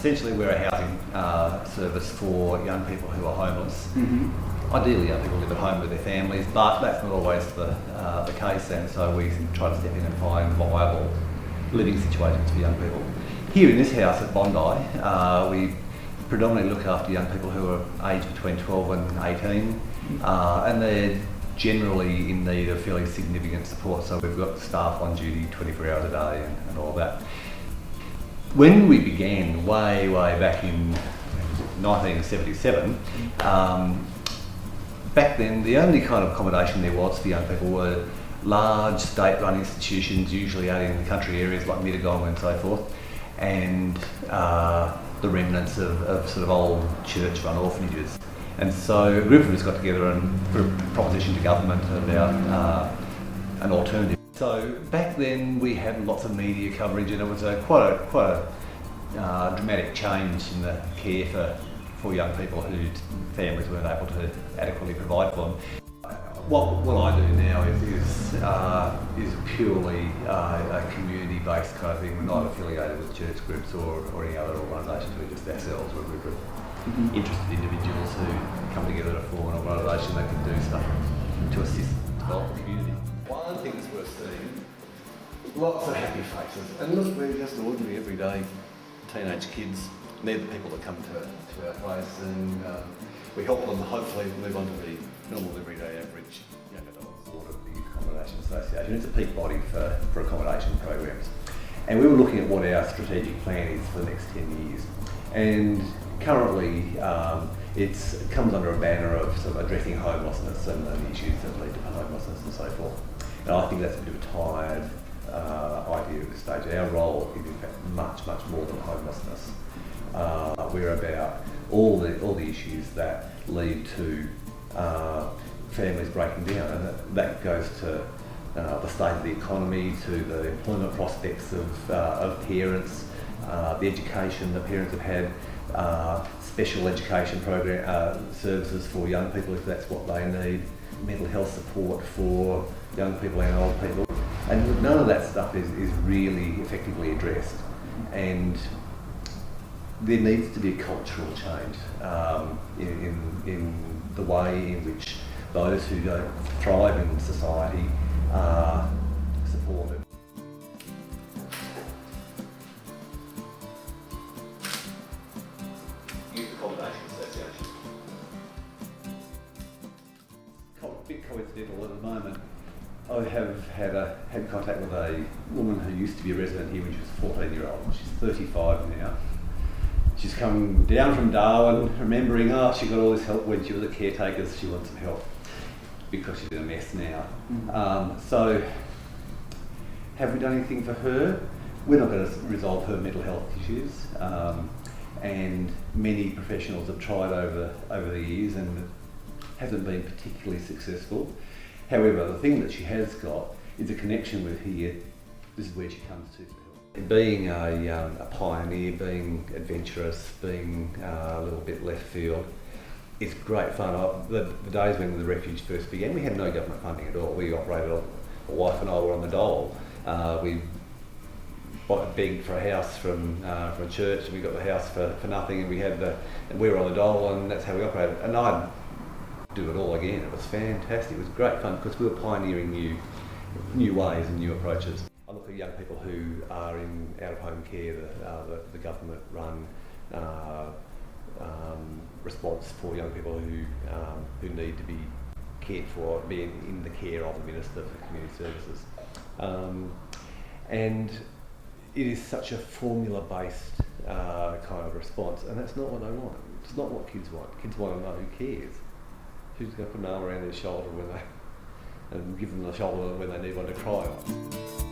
Essentially, we're a housing service for young people who are homeless. Ideally, young people live at home with their families, but that's not always the case, and so we try to step in and find viable living situations for young people. Here in this house at Bondi, we predominantly look after young people who are aged between 12 and 18, and they're generally in need of fairly significant support, so we've got staff on duty 24 hours a day and all that. When we began way back in 1977, back then the only kind of accommodation there was for young people were large state-run institutions, usually out in the country areas like Mittagong and so forth, and the remnants of sort of old church-run orphanages. And so a group of us got together and put a proposition to government about an alternative. So back then we had lots of media coverage, and it was quite a dramatic change in the care for young people whose families weren't able to adequately provide for them. What I do now is purely a community-based kind of thing. We're not affiliated with church groups or any other organisations. We're just ourselves. We're a group of interested individuals who come together to form an organisation that can do stuff to assist develop the community. One thing that's worth seeing, lots of happy faces, and look, we're just ordinary, everyday teenage kids. They're the people that come to our place, and we help them hopefully move on to the normal everyday average young adult board of the Accommodation Association. It's a peak body for accommodation programs. And we were looking at what our strategic plan is for the next 10 years. And currently it comes under a banner of sort of addressing homelessness and the issues that lead to homelessness and so forth. And I think that's a bit of a tired idea at this stage. Our role is in fact much more than homelessness. We're about all the issues that lead to families breaking down, and that goes to the state of the economy, to the employment prospects of parents, the education that parents have had, special education program services for young people if that's what they need, mental health support for young people and old people, and none of that stuff is really effectively addressed. And there needs to be a cultural change in the way in which those who don't thrive in society are supported. Youth Accommodation Association. A bit coincidental at the moment. I have had contact with a woman who used to be a resident here when she was a 14-year-old. She's 35 now. She's come down from Darwin, remembering, she got all this help when she was at Caretakers. She wants some help because she's in a mess now. So, have we done anything for her? We're not going to resolve her mental health issues, and many professionals have tried over the years and it hasn't been particularly successful. However, the thing that she has got is a connection with here. This is where she comes to for help. Being a pioneer, being adventurous, being a little bit left field, it's great fun. The days when the refuge first began, we had no government funding at all. We operated, my wife and I were on the dole. We begged for a house from a church, and we got the house for nothing, and we were on the dole, and that's how we operated. And I'd do it all again. It was fantastic. It was great fun because we were pioneering new ways and new approaches. I look at young people who are in out-of-home care, the government-run response for young people who need to be cared for, being in the care of the Minister for Community Services. And it is such a formula-based kind of response, and that's not what they want. It's not what kids want. Kids want to know who cares. Who's going to put an arm around their shoulder and give them the shoulder when they need one to cry on.